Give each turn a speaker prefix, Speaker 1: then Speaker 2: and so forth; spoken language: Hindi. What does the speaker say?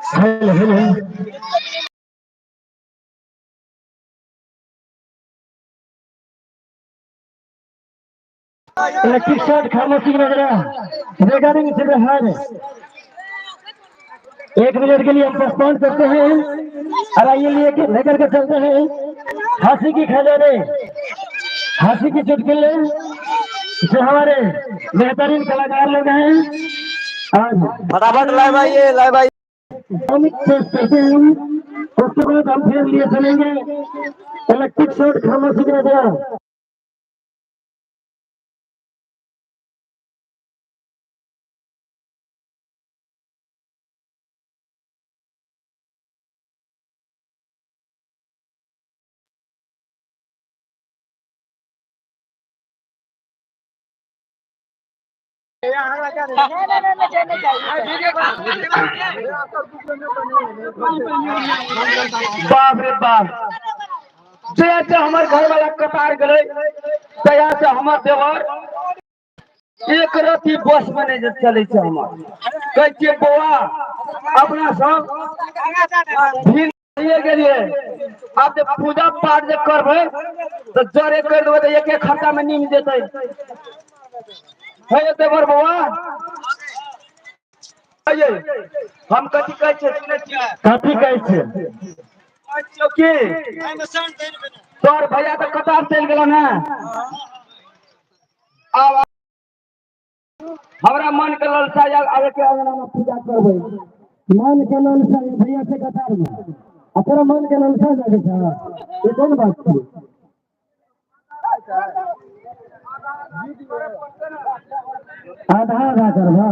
Speaker 1: Hello hello. इलेक्ट्रिक शॉट खामोशी वगैरह रिगार्डिंग से हर 1 मिनट के लिए हम पोस्टपोन करते हैं और आइए लिए लेकर के चलते हैं हंसी की खजाने, हंसी की चुटकुले जो हमारे बेहतरीन कलाकार लोग हैं। आज
Speaker 2: फटाफट लाए भाई, ये लाए भाई।
Speaker 1: कॉमिक पेश करते हैं, उसके बाद हम फिर लिए चलेंगे इलेक्ट्रिक शॉट खामोशी वगैरह। बाप रे बाप, जैसे हमारे घर वाला कतार गए तया से हमार देवर एक रति बस बने चले हमार कहे बौआ अपना सब भीड़ गेलिए। आप जब पूजा पाठ जब करबे तो जरे कर देवे तो एक खर्चा में नीम देते है देवर बौआ। हम कथी कहै छै की तोर भैया तो कतार चल गया ना। अब हमारा मन के लालसा आगे के अंगना में पूजा करबे, मन के लालसा भैया से कतार में तेरा मन के लालसा जागे था, ये कौन बात थी। आधा आधा करबा